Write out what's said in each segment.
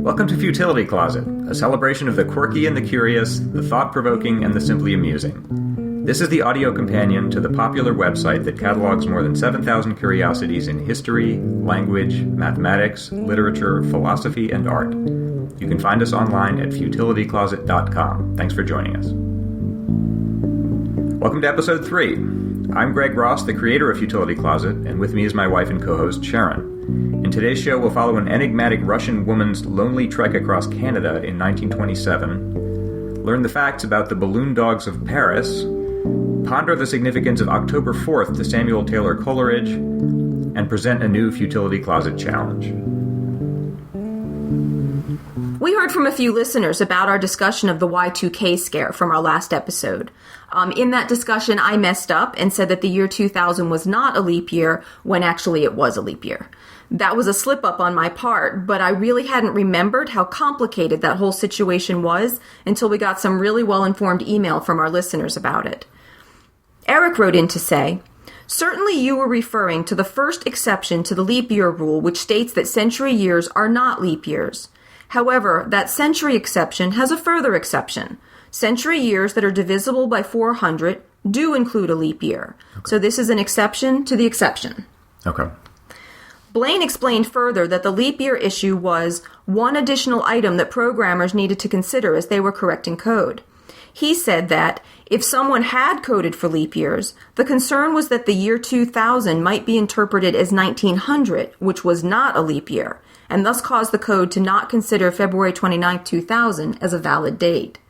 Welcome to Futility Closet, a celebration of the quirky and the curious, the thought-provoking and the simply amusing. This is the audio companion to the popular website that catalogs more than 7,000 curiosities in history, language, mathematics, literature, philosophy, and art. You can find us online at futilitycloset.com. Thanks for joining us. Welcome to Episode 3. I'm Greg Ross, the creator of Futility Closet, and with me is my wife and co-host, Sharon. In today's show, we'll follow an enigmatic Russian woman's lonely trek across Canada in 1927, learn the facts about the balloon dogs of Paris, ponder the significance of October 4th to Samuel Taylor Coleridge, and present a new Futility Closet challenge. We heard from a few listeners about our discussion of the Y2K scare from our last episode. In that discussion, I messed up and said that the year 2000 was not a leap year when actually it was a leap year. That was a slip-up on my part, but I really hadn't remembered how complicated that whole situation was until we got some really well-informed email from our listeners about it. Eric wrote in to say, "Certainly you were referring to the first exception to the leap year rule, which states that century years are not leap years. However, that century exception has a further exception. Century years that are divisible by 400 do include a leap year. Okay. So this is an exception to the exception." Okay. Blaine explained further that the leap year issue was one additional item that programmers needed to consider as they were correcting code. He said that if someone had coded for leap years, the concern was that the year 2000 might be interpreted as 1900, which was not a leap year, and thus caused the code to not consider February 29, 2000 as a valid date.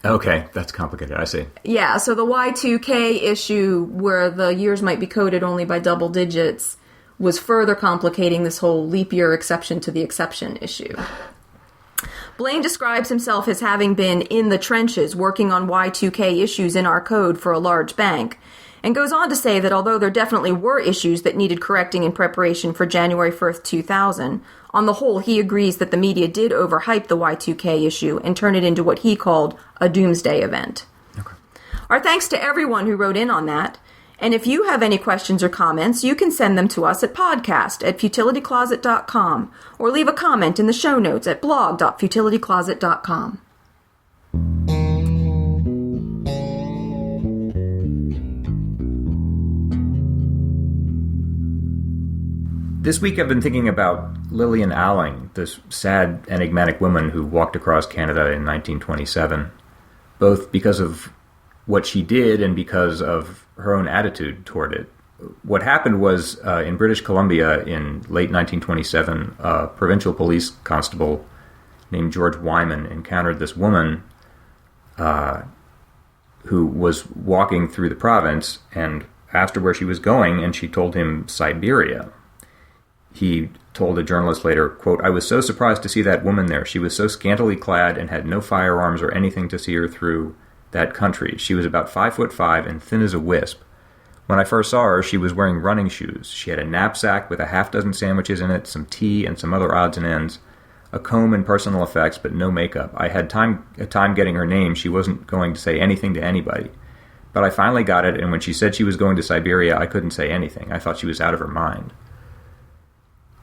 Okay, that's complicated, I see. Yeah, so the Y2K issue, where the years might be coded only by double digits, was further complicating this whole leap year exception to the exception issue. Blaine describes himself as having been in the trenches working on Y2K issues in our code for a large bank, and goes on to say that although there definitely were issues that needed correcting in preparation for January 1st, 2000, on the whole he agrees that the media did overhype the Y2K issue and turn it into what he called a doomsday event. Okay. Our thanks to everyone who wrote in on that. And if you have any questions or comments, you can send them to us at podcast@futilitycloset.com or leave a comment in the show notes at blog.futilitycloset.com. This week I've been thinking about Lillian Alling, this sad, enigmatic woman who walked across Canada in 1927, both because of what she did and because of her own attitude toward it. What happened was, in British Columbia in late 1927, a provincial police constable named George Wyman encountered this woman who was walking through the province and asked her where she was going, and she told him Siberia. He told a journalist later, quote, "I was so surprised to see that woman there. She was so scantily clad and had no firearms or anything to see her through that country. She was about 5'5" and thin as a wisp. When I first saw her, she was wearing running shoes. She had a knapsack with a half-dozen sandwiches in it, some tea and some other odds and ends, a comb and personal effects, but no makeup. I had a time getting her name. She wasn't going to say anything to anybody. But I finally got it, and when she said she was going to Siberia, I couldn't say anything. I thought she was out of her mind."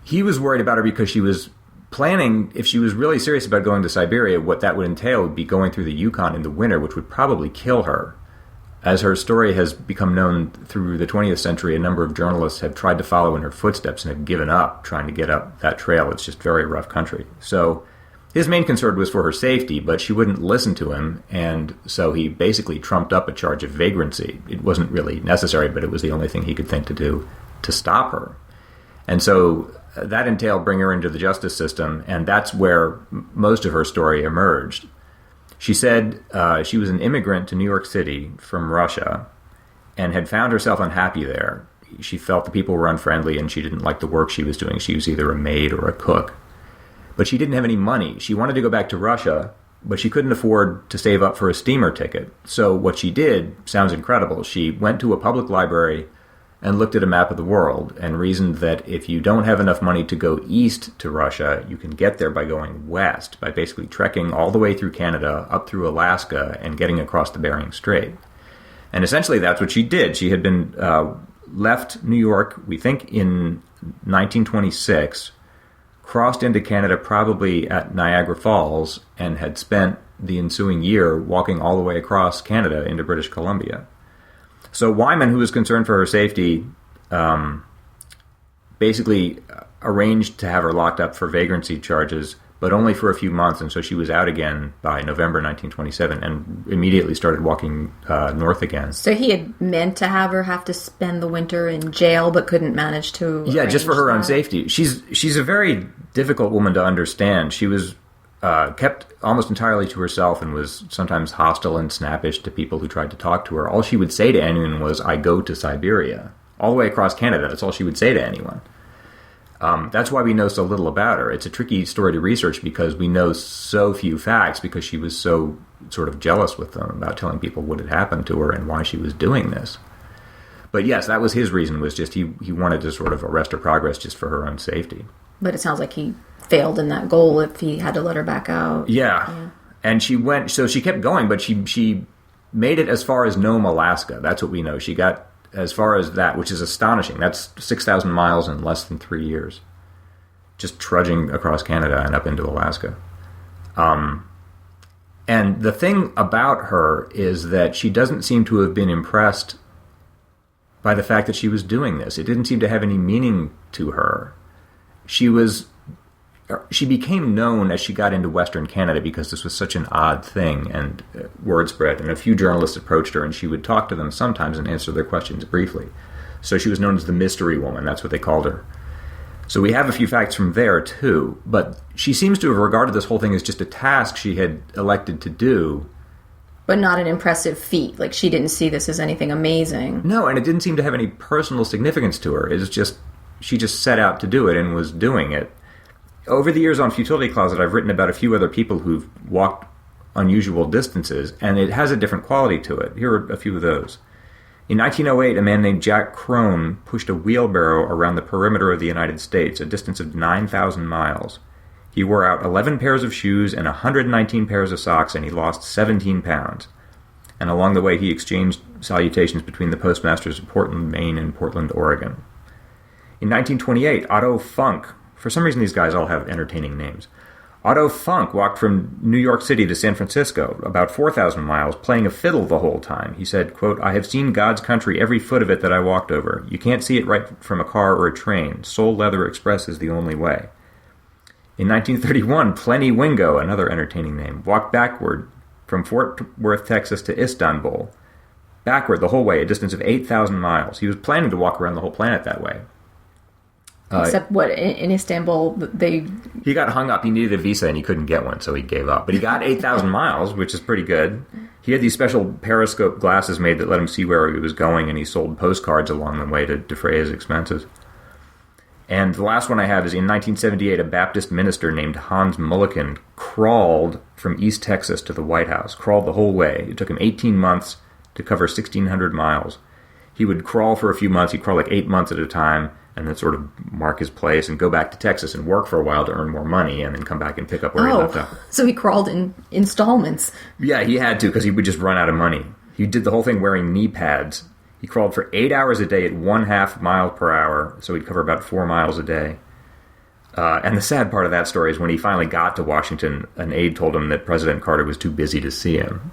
He was worried about her because she was planning, if she was really serious about going to Siberia, what that would entail would be going through the Yukon in the winter, which would probably kill her. As her story has become known through the 20th century, a number of journalists have tried to follow in her footsteps and have given up trying to get up that trail. It's just very rough country. So his main concern was for her safety, but she wouldn't listen to him, and so he basically trumped up a charge of vagrancy. It wasn't really necessary, but it was the only thing he could think to do to stop her. And so that entailed bringing her into the justice system, and that's where most of her story emerged. She said she was an immigrant to New York City from Russia and had found herself unhappy there. She felt the people were unfriendly and she didn't like the work she was doing. She was either a maid or a cook. But she didn't have any money. She wanted to go back to Russia, but she couldn't afford to save up for a steamer ticket. So what she did sounds incredible. She went to a public library and looked at a map of the world and reasoned that if you don't have enough money to go east to Russia, you can get there by going west, by basically trekking all the way through Canada, up through Alaska, and getting across the Bering Strait. And essentially that's what she did. She had been left New York, we think, in 1926, crossed into Canada probably at Niagara Falls, and had spent the ensuing year walking all the way across Canada into British Columbia. So Wyman, who was concerned for her safety, basically arranged to have her locked up for vagrancy charges, but only for a few months, and so she was out again by November 1927 and immediately started walking north again. So he had meant to have her have to spend the winter in jail, but couldn't manage to. Yeah, just for her own safety. She's a very difficult woman to understand. She was kept almost entirely to herself and was sometimes hostile and snappish to people who tried to talk to her. All she would say to anyone was, "I go to Siberia." All the way across Canada, that's all she would say to anyone. That's why we know so little about her. It's a tricky story to research because we know so few facts because she was so sort of jealous with them about telling people what had happened to her and why she was doing this. But yes, that was his reason, was just he wanted to sort of arrest her progress just for her own safety. But it sounds like he failed in that goal if he had to let her back out. Yeah. And she kept going, but she made it as far as Nome, Alaska. That's what we know. She got as far as that, which is astonishing. That's 6,000 miles in less than 3 years. Just trudging across Canada and up into Alaska. And the thing about her is that she doesn't seem to have been impressed by the fact that she was doing this. It didn't seem to have any meaning to her. She became known as she got into Western Canada because this was such an odd thing, and word spread, and a few journalists approached her, and she would talk to them sometimes and answer their questions briefly. So she was known as the Mystery Woman. That's what they called her. So we have a few facts from there, too, but she seems to have regarded this whole thing as just a task she had elected to do. But not an impressive feat. Like, she didn't see this as anything amazing. No, and it didn't seem to have any personal significance to her. It was just, she just set out to do it and was doing it. Over the years on Futility Closet, I've written about a few other people who've walked unusual distances, and it has a different quality to it. Here are a few of those. In 1908, a man named Jack Crone pushed a wheelbarrow around the perimeter of the United States, a distance of 9,000 miles. He wore out 11 pairs of shoes and 119 pairs of socks, and he lost 17 pounds. And along the way, he exchanged salutations between the postmasters of Portland, Maine, and Portland, Oregon. In 1928, Otto Funk. For some reason, these guys all have entertaining names. Otto Funk walked from New York City to San Francisco, about 4,000 miles, playing a fiddle the whole time. He said, quote, "I have seen God's country every foot of it that I walked over. You can't see it right from a car or a train. Sole Leather Express is the only way." In 1931, Plenty Wingo, another entertaining name, walked backward from Fort Worth, Texas to Istanbul. Backward the whole way, a distance of 8,000 miles. He was planning to walk around the whole planet that way. Except what, in Istanbul, he got hung up. He needed a visa and he couldn't get one, so he gave up. But he got 8,000 miles, which is pretty good. He had these special periscope glasses made that let him see where he was going, and he sold postcards along the way to defray his expenses. And the last one I have is in 1978, a Baptist minister named Hans Mulliken crawled from East Texas to the White House, crawled the whole way. It took him 18 months to cover 1,600 miles. He would crawl for a few months. He'd crawl like 8 months at a time, and then sort of mark his place and go back to Texas and work for a while to earn more money and then come back and pick up where he left off. So he crawled in installments. Yeah, he had to because he would just run out of money. He did the whole thing wearing knee pads. He crawled for 8 hours a day at 1/2 mile per hour, so he'd cover about 4 miles a day. And the sad part of that story is when he finally got to Washington, an aide told him that President Carter was too busy to see him.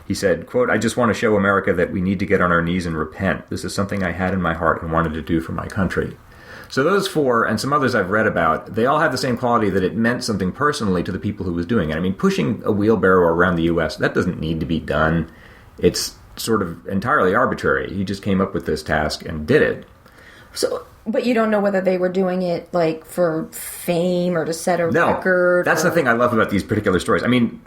He said, quote, "I just want to show America that we need to get on our knees and repent. This is something I had in my heart and wanted to do for my country." So those four, and some others I've read about, they all have the same quality that it meant something personally to the people who was doing it. I mean, pushing a wheelbarrow around the U.S., that doesn't need to be done. It's sort of entirely arbitrary. He just came up with this task and did it. So, but you don't know whether they were doing it, like, for fame or to set a record? No, that's the thing I love about these particular stories. I mean,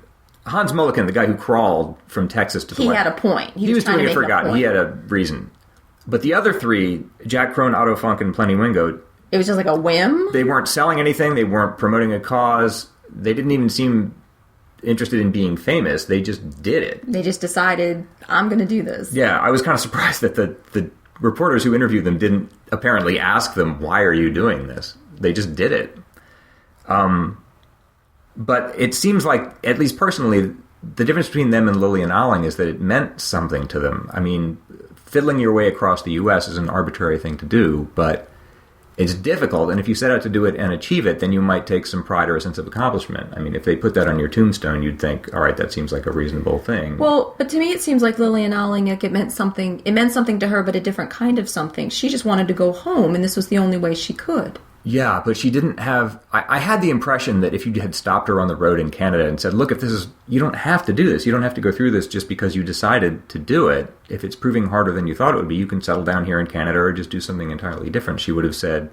Hans Mulliken, the guy who crawled from Texas to the He West, had a point. He was doing it for God. He had a reason. But the other three, Jack Crone, Otto Funk, and Plenty Wingo, it was just like a whim? They weren't selling anything. They weren't promoting a cause. They didn't even seem interested in being famous. They just did it. They just decided, I'm going to do this. Yeah, I was kind of surprised that the reporters who interviewed them didn't apparently ask them, why are you doing this? They just did it. But it seems like, at least personally, the difference between them and Lilian Alling is that it meant something to them. I mean, fiddling your way across the U.S. is an arbitrary thing to do, but it's difficult, and if you set out to do it and achieve it, then you might take some pride or a sense of accomplishment. I mean, if they put that on your tombstone, you'd think, all right, that seems like a reasonable thing. Well, but to me it seems like Lillian Alling, like it meant something to her, but a different kind of something. She just wanted to go home, and this was the only way she could. Yeah, but she didn't have... I had the impression that if you had stopped her on the road in Canada and said, look, if this is... You don't have to do this. You don't have to go through this just because you decided to do it. If it's proving harder than you thought it would be, you can settle down here in Canada or just do something entirely different. She would have said,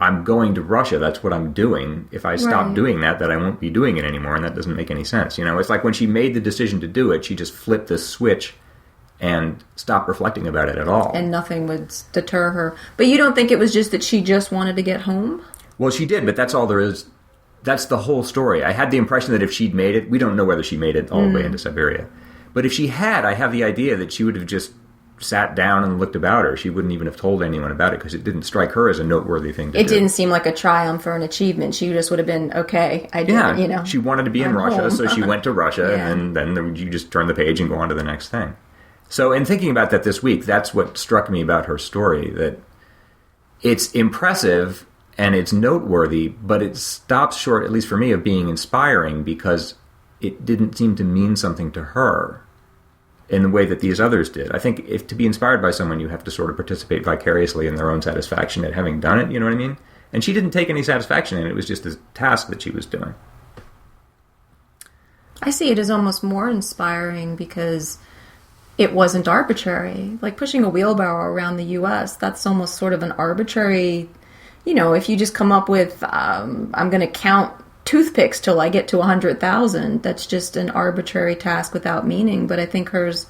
I'm going to Russia. That's what I'm doing. If I stop doing that, then I won't be doing it anymore, and that doesn't make any sense. You know, it's like when she made the decision to do it, she just flipped this switch and stop reflecting about it at all. And nothing would deter her. But you don't think it was just that she just wanted to get home? Well, she did, but that's all there is. That's the whole story. I had the impression that if she'd made it, we don't know whether she made it all the way into Siberia. But if she had, I have the idea that she would have just sat down and looked about her. She wouldn't even have told anyone about it because it didn't strike her as a noteworthy thing to do. It didn't seem like a triumph or an achievement. She just would have been, okay, I did it, you know. She wanted to be in Russia, so she went to Russia, Yeah. and then you just turn the page and go on to the next thing. So in thinking about that this week, that's what struck me about her story, that it's impressive and it's noteworthy, but it stops short, at least for me, of being inspiring because it didn't seem to mean something to her in the way that these others did. I think if to be inspired by someone, you have to sort of participate vicariously in their own satisfaction at having done it, you know what I mean? And she didn't take any satisfaction in it. It was just a task that she was doing. I see it as almost more inspiring because it wasn't arbitrary. Like pushing a wheelbarrow around the U.S., that's almost sort of an arbitrary, you know, if you just come up with, I'm going to count toothpicks till I get to 100,000, that's just an arbitrary task without meaning. But I think hers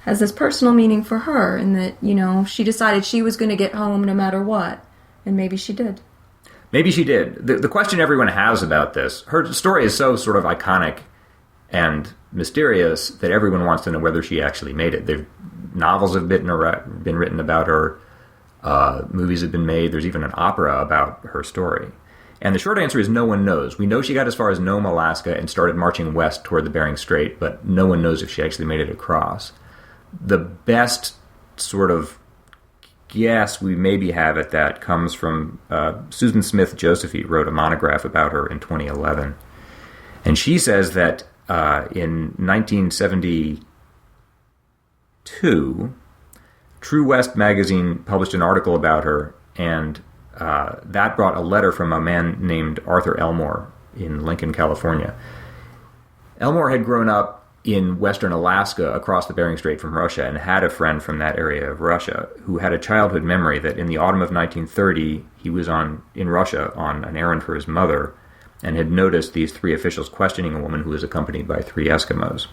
has this personal meaning for her in that, you know, she decided she was going to get home no matter what. And maybe she did. Maybe she did. The question everyone has about this, her story is so sort of iconic and mysterious that everyone wants to know whether she actually made it. Novels have been written about her. Movies have been made. There's even an opera about her story. And the short answer is no one knows. We know she got as far as Nome, Alaska, and started marching west toward the Bering Strait, but no one knows if she actually made it across. The best sort of guess we maybe have at that comes from Susan Smith Josephy wrote a monograph about her in 2011. And she says that in 1972, True West magazine published an article about her, and that brought a letter from a man named Arthur Elmore in Lincoln, California. Elmore had grown up in western Alaska across the Bering Strait from Russia and had a friend from that area of Russia who had a childhood memory that in the autumn of 1930 he was in Russia on an errand for his mother and had noticed these three officials questioning a woman who was accompanied by three Eskimos.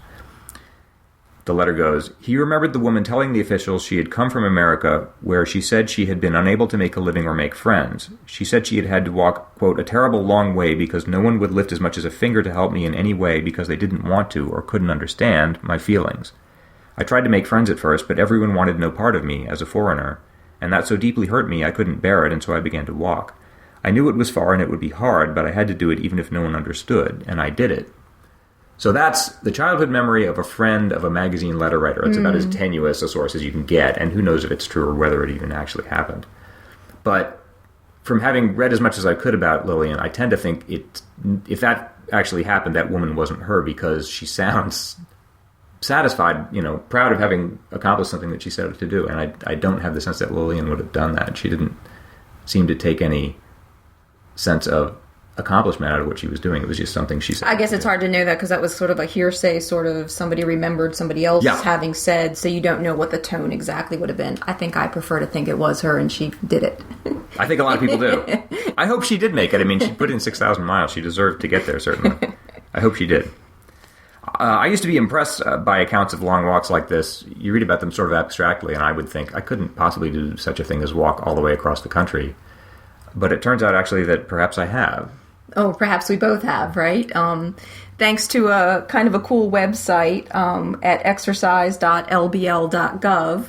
The letter goes, he remembered the woman telling the officials she had come from America, where she said she had been unable to make a living or make friends. She said she had had to walk, quote, a terrible long way because no one would lift as much as a finger to help me in any way because they didn't want to or couldn't understand my feelings. I tried to make friends at first, but everyone wanted no part of me as a foreigner, and that so deeply hurt me I couldn't bear it, and so I began to walk. I knew it was far and it would be hard, but I had to do it even if no one understood, and I did it. So that's the childhood memory of a friend of a magazine letter writer. It's about as tenuous a source as you can get, and who knows if it's true or whether it even actually happened. But from having read as much as I could about Lillian, I tend to think if that actually happened, that woman wasn't her, because she sounds satisfied, proud of having accomplished something that she set out to do. And I don't have the sense that Lillian would have done that. She didn't seem to take any sense of accomplishment out of what she was doing. It was just something she said. I guess it's hard to know that because that was sort of a hearsay, sort of somebody remembered somebody else having said, so you don't know what the tone exactly would have been. I think I prefer to think it was her and she did it. I think a lot of people do. I hope she did make it. I mean, she put in 6,000 miles. She deserved to get there, certainly. I hope she did. I used to be impressed by accounts of long walks like this. You read about them sort of abstractly, and I would think, I couldn't possibly do such a thing as walk all the way across the country. But it turns out, actually, that perhaps I have. Oh, perhaps we both have, right? Thanks to a kind of a cool website at exercise.lbl.gov,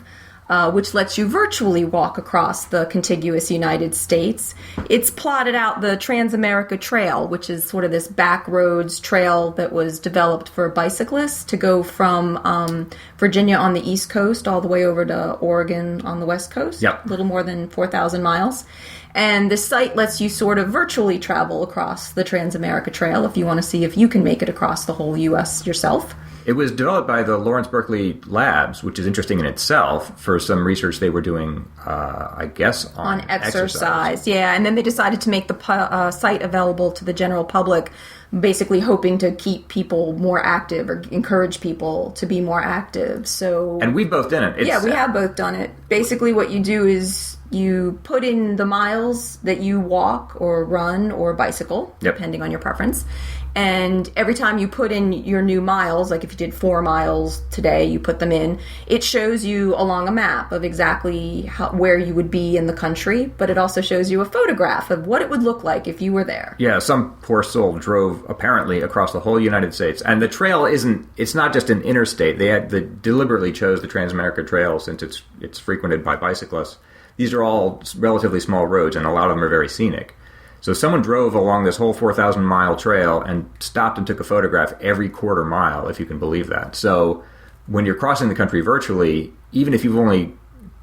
which lets you virtually walk across the contiguous United States. It's plotted out the Trans-America Trail, which is sort of this back roads trail that was developed for bicyclists to go from Virginia on the East Coast all the way over to Oregon on the West Coast. Yep. A little more than 4,000 miles. And this site lets you sort of virtually travel across the Trans-America Trail if you want to see if you can make it across the whole U.S. yourself. It was developed by the Lawrence Berkeley Labs, which is interesting in itself, for some research they were doing, I guess, on exercise. Yeah, and then they decided to make the site available to the general public, basically hoping to keep people more active or encourage people to be more active. And we've both done it. We have both done it. Basically what you do is you put in the miles that you walk or run or bicycle, depending on your preference. And every time you put in your new miles, like if you did 4 miles today, you put them in, it shows you along a map of exactly where you would be in the country, but it also shows you a photograph of what it would look like if you were there. Yeah, some poor soul drove apparently across the whole United States. And the trail it's not just an interstate. They deliberately chose the Trans-America Trail since it's frequented by bicyclists. These are all relatively small roads, and a lot of them are very scenic. So someone drove along this whole 4,000-mile trail and stopped and took a photograph every quarter mile, if you can believe that. So when you're crossing the country virtually, even if you've only,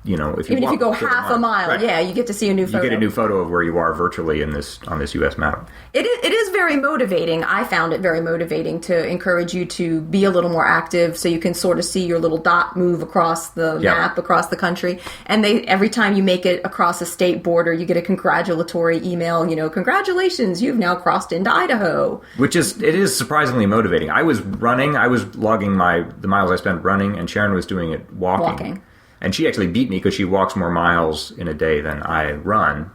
if you go half a mile, right, you get to see a new photo. You get a new photo of where you are virtually on this U.S. map. It is very motivating. I found it very motivating to encourage you to be a little more active so you can sort of see your little dot move across the map, across the country. And every time you make it across a state border, you get a congratulatory email, congratulations, you've now crossed into Idaho. It is surprisingly motivating. I was logging the miles I spent running, and Sharon was doing it walking. And she actually beat me because she walks more miles in a day than I run.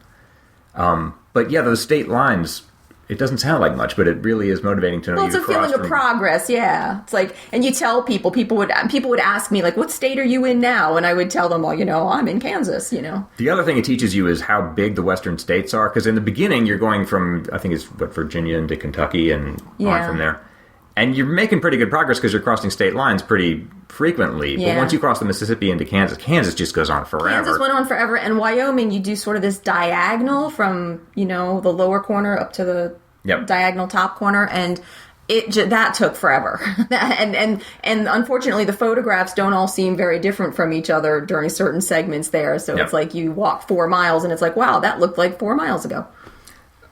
But yeah, those state lines, it doesn't sound like much, but it really is motivating to know you've crossed. Well, it's a feeling of progress, yeah. It's like, and you tell people would ask me, like, what state are you in now? And I would tell them, well, I'm in Kansas, The other thing it teaches you is how big the western states are, because in the beginning you're going from, I think it's Virginia into Kentucky and on from there. And you're making pretty good progress because you're crossing state lines pretty frequently. Yeah. But once you cross the Mississippi into Kansas just goes on forever. Kansas went on forever. And Wyoming, you do sort of this diagonal from, the lower corner up to the diagonal top corner. And that took forever. and unfortunately, the photographs don't all seem very different from each other during certain segments there. So it's like you walk 4 miles and it's like, wow, that looked like 4 miles ago.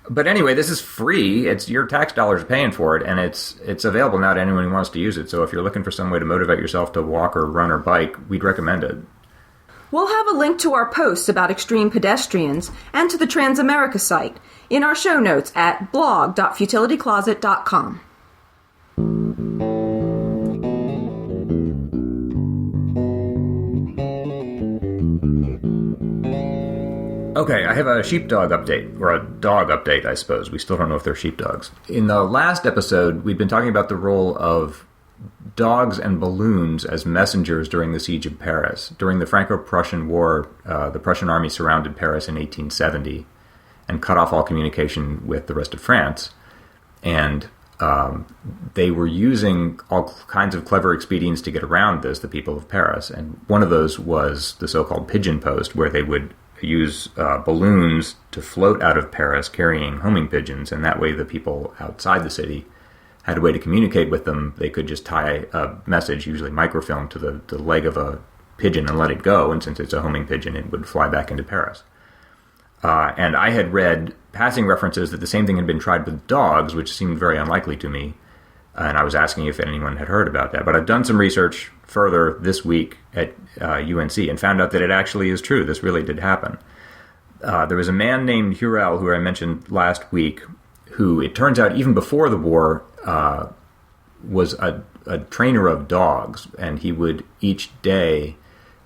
But anyway, this is free. It's your tax dollars paying for it, and it's available now to anyone who wants to use it. So if you're looking for some way to motivate yourself to walk or run or bike, we'd recommend it. We'll have a link to our posts about extreme pedestrians and to the Trans-America site in our show notes at blog.futilitycloset.com. Okay, I have a sheepdog update, or a dog update, I suppose. We still don't know if they're sheepdogs. In the last episode, we'd been talking about the role of dogs and balloons as messengers during the siege of Paris. During the Franco-Prussian War, the Prussian army surrounded Paris in 1870 and cut off all communication with the rest of France. And they were using all kinds of clever expedients to get around this, the people of Paris. And one of those was the so-called pigeon post, where they would use balloons to float out of Paris carrying homing pigeons, and that way the people outside the city had a way to communicate with them. They could just tie a message, usually microfilm, to the leg of a pigeon and let it go, and since it's a homing pigeon, it would fly back into Paris. And I had read passing references that the same thing had been tried with dogs, which seemed very unlikely to me, and I was asking if anyone had heard about that. But I've done some research further this week at UNC and found out that it actually is true. This really did happen. There was a man named Hurrell, who I mentioned last week, who, it turns out, even before the war, was a trainer of dogs, and he would each day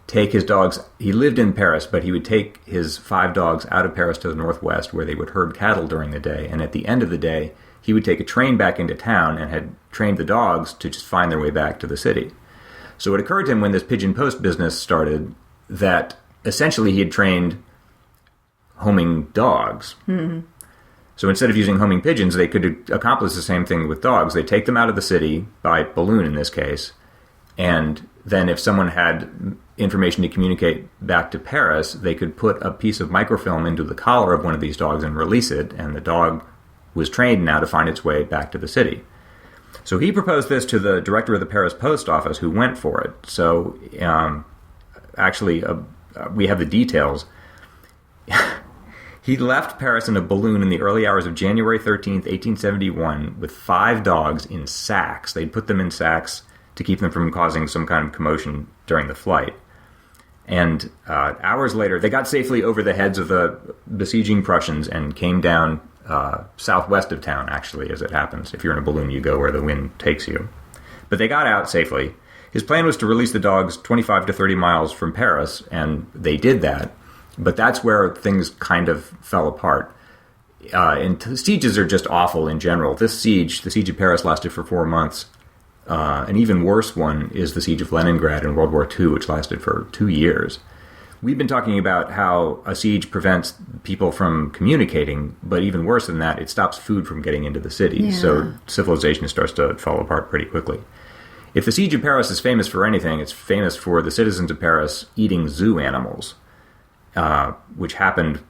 take his dogs. He lived in Paris, but he would take his 5 dogs out of Paris to the northwest, where they would herd cattle during the day, and at the end of the day, he would take a train back into town and had trained the dogs to just find their way back to the city. So it occurred to him when this pigeon post business started that essentially he had trained homing dogs. Mm-hmm. So instead of using homing pigeons, they could accomplish the same thing with dogs. They take them out of the city, by balloon in this case, and then if someone had information to communicate back to Paris, they could put a piece of microfilm into the collar of one of these dogs and release it, and the dog was trained now to find its way back to the city. So he proposed this to the director of the Paris post office, who went for it. So we have the details. He left Paris in a balloon in the early hours of January 13th, 1871, with 5 dogs in sacks. They'd put them in sacks to keep them from causing some kind of commotion during the flight. And hours later, they got safely over the heads of the besieging Prussians and came down southwest of town, actually, as it happens. If you're in a balloon, you go where the wind takes you. But they got out safely. His plan was to release the dogs 25 to 30 miles from Paris, and they did that. But that's where things kind of fell apart. And sieges are just awful in general. This siege, the siege of Paris, lasted for 4 months. An even worse one is the siege of Leningrad in World War II, which lasted for 2 years. We've been talking about how a siege prevents people from communicating, but even worse than that, it stops food from getting into the city. Yeah. So civilization starts to fall apart pretty quickly. If the siege of Paris is famous for anything, it's famous for the citizens of Paris eating zoo animals, which happened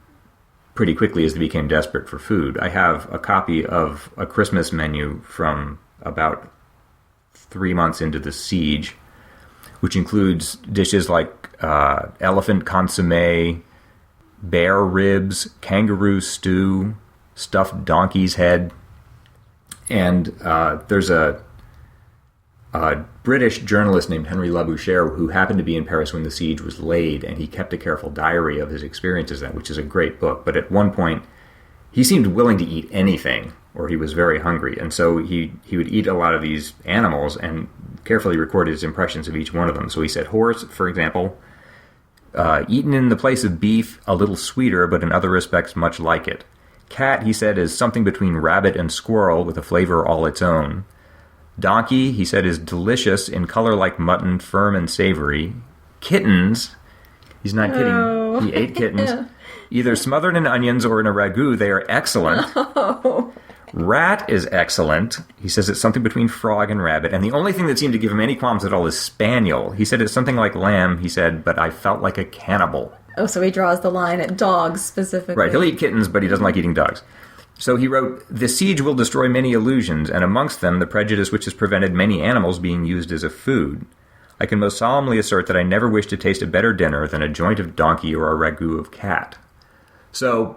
pretty quickly as they became desperate for food. I have a copy of a Christmas menu from about 3 months into the siege, which includes dishes like elephant consommé, bear ribs, kangaroo stew, stuffed donkey's head. And there's a British journalist named Henry Labouchere who happened to be in Paris when the siege was laid, and he kept a careful diary of his experiences then, which is a great book. But at one point, he seemed willing to eat anything, or he was very hungry. And so he would eat a lot of these animals and carefully recorded his impressions of each one of them. So he said horse, for example, eaten in the place of beef, a little sweeter, but in other respects much like it. Cat, he said, is something between rabbit and squirrel with a flavor all its own. Donkey, he said, is delicious, in color like mutton, firm and savory. Kittens, he's not kidding, he ate kittens. Either smothered in onions or in a ragout, they are excellent. Oh. Rat is excellent. He says it's something between frog and rabbit. And the only thing that seemed to give him any qualms at all is spaniel. He said it's something like lamb, he said, but I felt like a cannibal. Oh, so he draws the line at dogs specifically. Right, he'll eat kittens, but he doesn't like eating dogs. So he wrote, "The siege will destroy many illusions, and amongst them the prejudice which has prevented many animals being used as a food. I can most solemnly assert that I never wish to taste a better dinner than a joint of donkey or a ragout of cat." So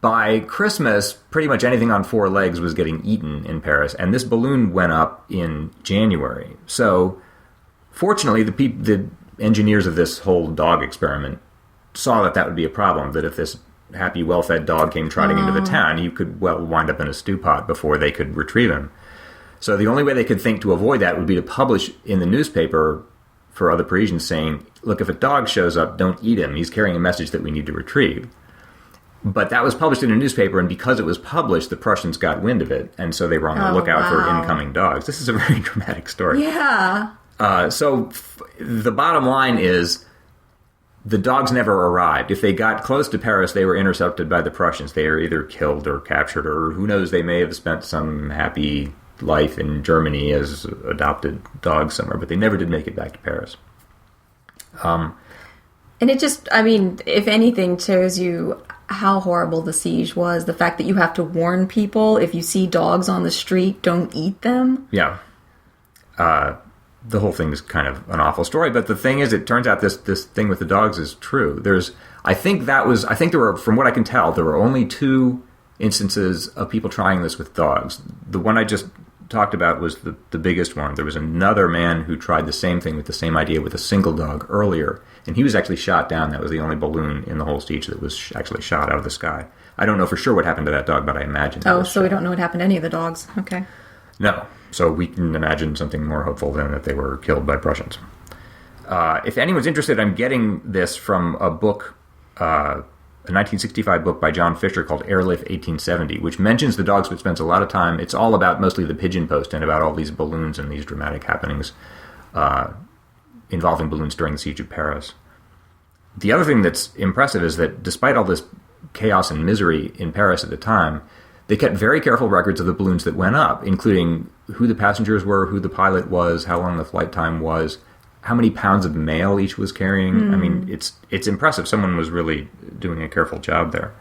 by Christmas, pretty much anything on 4 legs was getting eaten in Paris, and this balloon went up in January. So fortunately, the engineers of this whole dog experiment saw that would be a problem, that if this happy, well-fed dog came trotting into the town, he could wind up in a stew pot before they could retrieve him. So the only way they could think to avoid that would be to publish in the newspaper for other Parisians saying, look, if a dog shows up, don't eat him. He's carrying a message that we need to retrieve. But that was published in a newspaper, and because it was published, the Prussians got wind of it, and so they were on the lookout for incoming dogs. This is a very dramatic story. Yeah. So the bottom line is, the dogs never arrived. If they got close to Paris, they were intercepted by the Prussians. They were either killed or captured, or who knows, they may have spent some happy life in Germany as adopted dogs somewhere, but they never did make it back to Paris. And it just, I mean, if anything, shows you how horrible the siege was. The fact that you have to warn people, if you see dogs on the street, don't eat them. Yeah. The whole thing is kind of an awful story, but the thing is, it turns out this thing with the dogs is true. I think there were, from what I can tell, there were only 2 instances of people trying this with dogs. The one I just talked about was the biggest one. There was another man who tried the same thing with the same idea with a single dog earlier, and he was actually shot down. That was the only balloon in the whole siege that was actually shot out of the sky. I don't know for sure what happened to that dog, but I imagine. Oh, so we don't know what happened to any of the dogs. Okay. No. So we can imagine something more hopeful than that they were killed by Prussians. If anyone's interested, I'm getting this from a book, a 1965 book by John Fisher called Airlift 1870, which mentions the dogs but spends a lot of time. It's all about mostly the Pigeon Post and about all these balloons and these dramatic happenings involving balloons during the Siege of Paris. The other thing that's impressive is that despite all this chaos and misery in Paris at the time, they kept very careful records of the balloons that went up, including who the passengers were, who the pilot was, how long the flight time was. how many pounds of mail each was carrying. I mean, it's impressive. Someone was really doing a careful job there.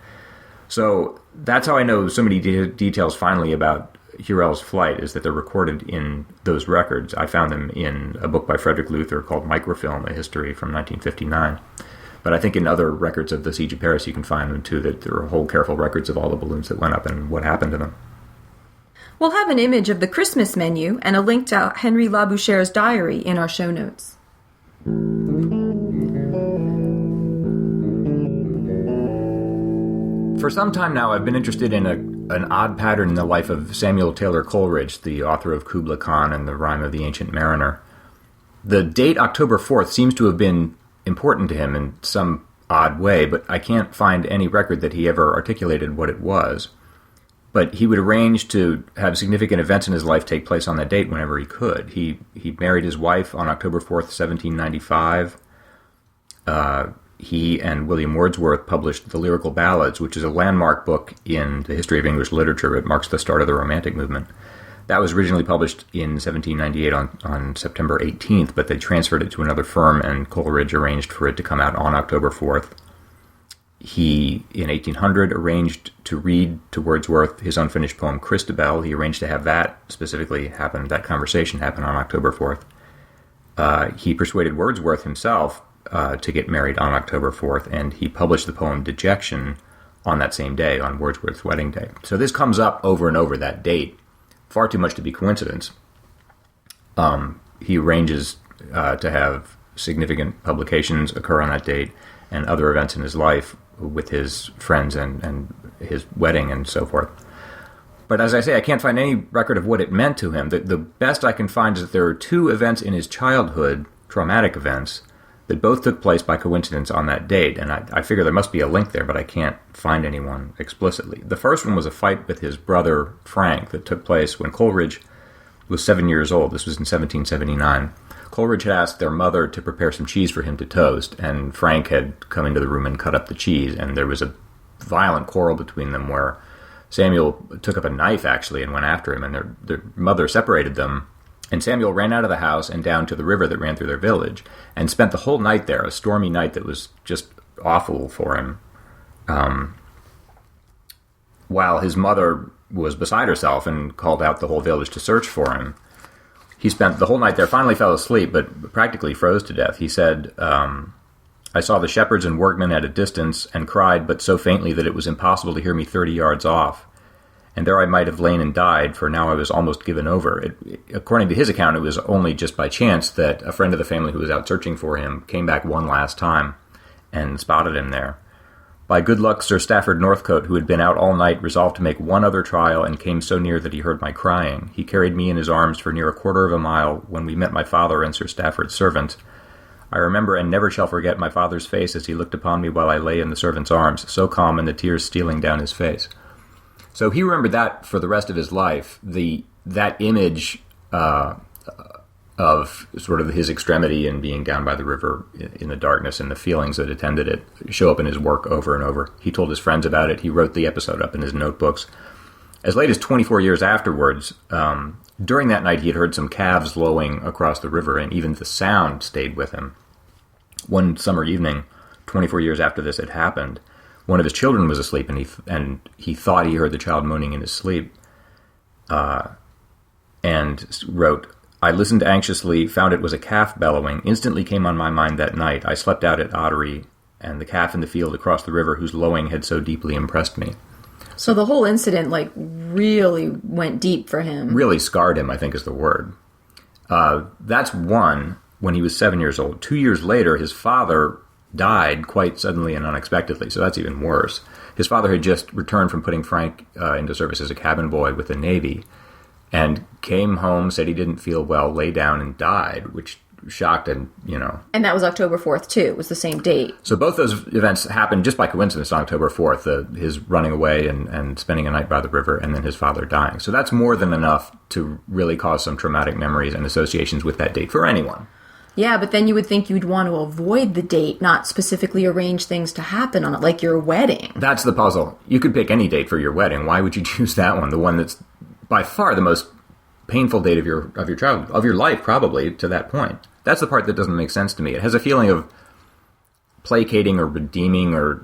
So that's how I know so many details finally about Hurrell's flight, is that they're recorded in those records. I found them in a book by Frederick Luther called Microfilm, a history from 1959. But I think in other records of the Siege of Paris you can find them too, that there are whole careful records of all the balloons that went up and what happened to them. We'll have an image of the Christmas menu and a link to Henry Labouchere's diary in our show notes. For some time now, I've been interested in an odd pattern in the life of Samuel Taylor Coleridge, the author of Kubla Khan and the Rime of the Ancient Mariner. The date October 4th seems to have been important to him in some odd way, but I can't find any record that he ever articulated what it was. But he would arrange to have significant events in his life take place on that date whenever he could. He married his wife on October 4th, 1795. He and William Wordsworth published The Lyrical Ballads, which is a landmark book in the history of English literature. It marks the start of the Romantic movement. That was originally published in 1798 on September 18th, but they transferred it to another firm, and Coleridge arranged for it to come out on October 4th. He, in 1800, arranged to read to Wordsworth his unfinished poem Christabel. He arranged to have that specifically happen, that conversation happen on October 4th. He persuaded Wordsworth himself to get married on October 4th, and he published the poem Dejection on that same day, on Wordsworth's wedding day. So this comes up over and over, that date, far too much to be coincidence. He arranges to have significant publications occur on that date and other events in his life with his friends and his wedding and so forth. But as I say, I can't find any record of what it meant to him. The best I can find is that there are two events in his childhood, traumatic events, that both took place by coincidence on that date, and I figure there must be a link there, but I can't find anyone explicitly. The first one was a fight with his brother Frank that took place when Coleridge was 7 years old. This was in 1779. Coleridge had asked their mother to prepare some cheese for him to toast, and Frank had come into the room and cut up the cheese, and there was a violent quarrel between them where Samuel took up a knife, actually, and went after him, and their mother separated them, and Samuel ran out of the house and down to the river that ran through their village, and spent the whole night there, a stormy night that was just awful for him, while his mother was beside herself and called out the whole village to search for him. He spent the whole night there, finally fell asleep, but practically froze to death. He said, I saw the shepherds and workmen at a distance and cried, but so faintly that it was impossible to hear me 30 yards off. And there I might have lain and died, for now I was almost given over. According to his account, it was only just by chance that a friend of the family who was out searching for him came back one last time and spotted him there. By good luck, Sir Stafford Northcote, who had been out all night, resolved to make one other trial, and came so near that he heard my crying. He carried me in his arms for near a quarter of a mile, when we met my father and Sir Stafford's servant. I remember and never shall forget my father's face as he looked upon me while I lay in the servant's arms, so calm and the tears stealing down his face. So he remembered that for the rest of his life. That image of sort of his extremity and being down by the river in the darkness and the feelings that attended it show up in his work over and over. He told his friends about it. He wrote the episode up in his notebooks. As late as 24 years afterwards, during that night he had heard some calves lowing across the river, and even the sound stayed with him. One summer evening, 24 years after this had happened, one of his children was asleep, and he thought he heard the child moaning in his sleep, and wrote, I listened anxiously, found it was a calf bellowing, instantly came on my mind that night. I slept out at Ottery, and the calf in the field across the river whose lowing had so deeply impressed me. So the whole incident, really went deep for him. Really scarred him, I think is the word. That's one, when he was 7 years old. 2 years later, his father died quite suddenly and unexpectedly, so that's even worse. His father had just returned from putting Frank into service as a cabin boy with the Navy, and came home, said he didn't feel well, lay down and died, which shocked and, And that was October 4th, too. It was the same date. So both those events happened just by coincidence on October 4th, his running away and spending a night by the river, and then his father dying. So that's more than enough to really cause some traumatic memories and associations with that date for anyone. Yeah, but then you would think you'd want to avoid the date, not specifically arrange things to happen on it, like your wedding. That's the puzzle. You could pick any date for your wedding. Why would you choose that one? The one that's by far the most painful date of your life, probably, to that point. That's the part that doesn't make sense to me. It has a feeling of placating or redeeming, or,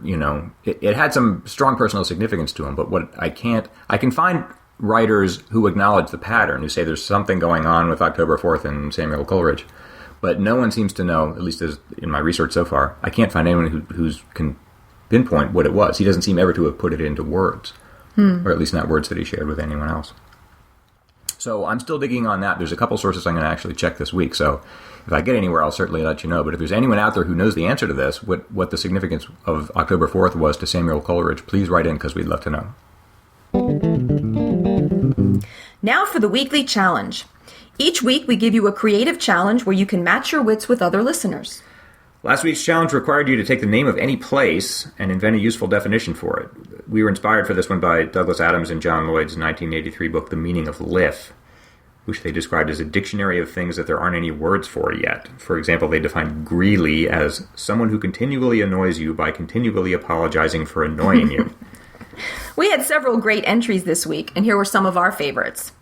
it had some strong personal significance to him, but I can find writers who acknowledge the pattern, who say there's something going on with October 4th and Samuel Coleridge, but no one seems to know, at least as in my research so far. I can't find anyone who can pinpoint what it was. He doesn't seem ever to have put it into words, or at least not words that he shared with anyone else. So I'm still digging on that. There's a couple sources I'm going to actually check this week, so if I get anywhere, I'll certainly let you know. But if there's anyone out there who knows the answer to this, what the significance of October 4th was to Samuel Coleridge, please write in, because we'd love to know. Now for the weekly challenge. Each week we give you a creative challenge where you can match your wits with other listeners. Last week's challenge required you to take the name of any place and invent a useful definition for it. We were inspired for this one by Douglas Adams and John Lloyd's 1983 book, The Meaning of Liff, which they described as a dictionary of things that there aren't any words for yet. For example, they defined greely as someone who continually annoys you by continually apologizing for annoying you. We had several great entries this week, and here were some of our favorites.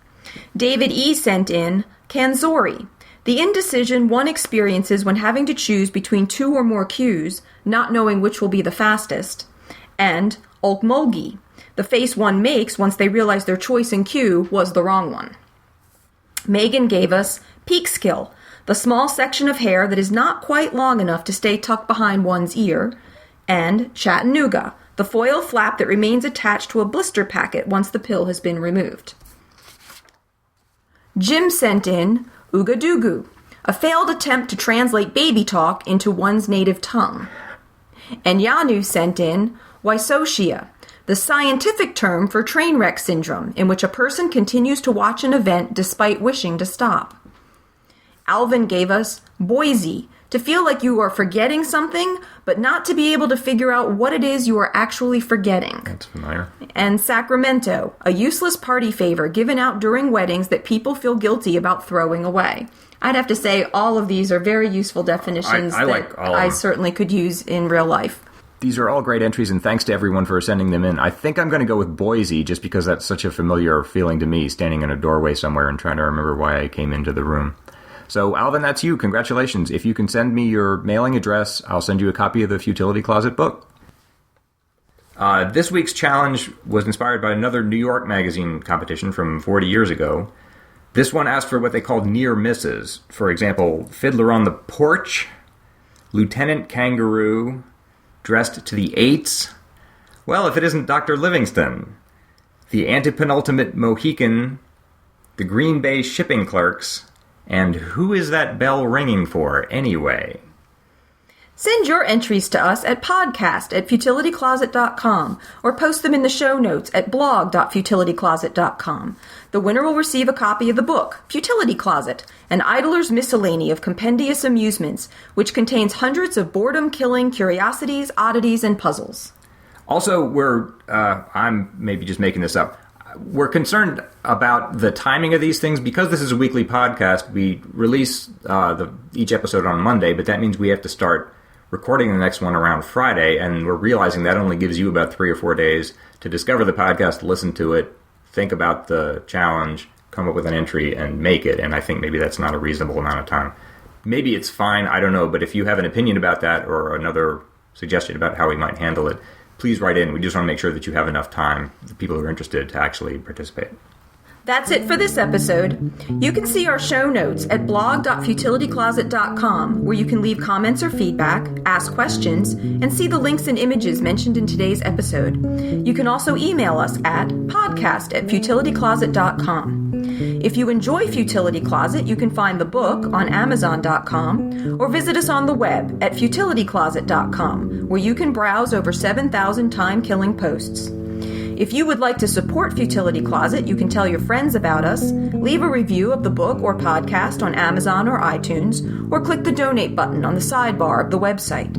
David E. sent in Kanzori, the indecision one experiences when having to choose between two or more cues, not knowing which will be the fastest, and Olkmolgi, the face one makes once they realize their choice in cue was the wrong one. Megan gave us Peekskill, the small section of hair that is not quite long enough to stay tucked behind one's ear, and Chattanooga, the foil flap that remains attached to a blister packet once the pill has been removed. Jim sent in Oogadoogoo, a failed attempt to translate baby talk into one's native tongue. And Yanu sent in Waisoshia, the scientific term for train wreck syndrome, in which a person continues to watch an event despite wishing to stop. Alvin gave us Boise, to feel like you are forgetting something, but not to be able to figure out what it is you are actually forgetting. That's familiar. And Sacramento, a useless party favor given out during weddings that people feel guilty about throwing away. I'd have to say all of these are very useful definitions I that like all of I them. certainly could use in real life. These are all great entries, and thanks to everyone for sending them in. I think I'm going to go with Boise, just because that's such a familiar feeling to me, standing in a doorway somewhere and trying to remember why I came into the room. So, Alvin, that's you. Congratulations. If you can send me your mailing address, I'll send you a copy of the Futility Closet book. This week's challenge was inspired by another New York Magazine competition from 40 years ago. This one asked for what they called near misses. For example, Fiddler on the Porch, Lieutenant Kangaroo, Dressed to the Eights. Well, if it isn't Dr. Livingston. The Antepenultimate Mohican, the Green Bay Shipping Clerks, and Who Is That Bell Ringing For, Anyway? Send your entries to us at podcast@futilitycloset.com or post them in the show notes at blog.futilitycloset.com. The winner will receive a copy of the book, Futility Closet, an idler's miscellany of compendious amusements, which contains hundreds of boredom-killing curiosities, oddities, and puzzles. Also, I'm maybe just making this up, we're concerned about the timing of these things. Because this is a weekly podcast, we release each episode on Monday, but that means we have to start recording the next one around Friday, and we're realizing that only gives you about 3 or 4 days to discover the podcast, listen to it, think about the challenge, come up with an entry, and make it. And I think maybe that's not a reasonable amount of time. Maybe it's fine, I don't know, but if you have an opinion about that or another suggestion about how we might handle it, please write in. We just want to make sure that you have enough time, the people who are interested, to actually participate. That's it for this episode. You can see our show notes at blog.futilitycloset.com, where you can leave comments or feedback, ask questions, and see the links and images mentioned in today's episode. You can also email us at podcast@futilitycloset.com. If you enjoy Futility Closet, you can find the book on Amazon.com or visit us on the web at futilitycloset.com, where you can browse over 7,000 time-killing posts. If you would like to support Futility Closet, you can tell your friends about us, leave a review of the book or podcast on Amazon or iTunes, or click the donate button on the sidebar of the website.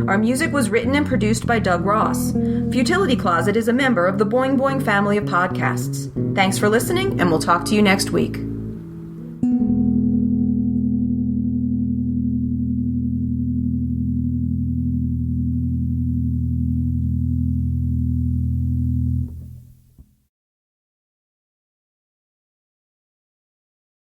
Our music was written and produced by Doug Ross. Futility Closet is a member of the Boing Boing family of podcasts. Thanks for listening, and we'll talk to you next week.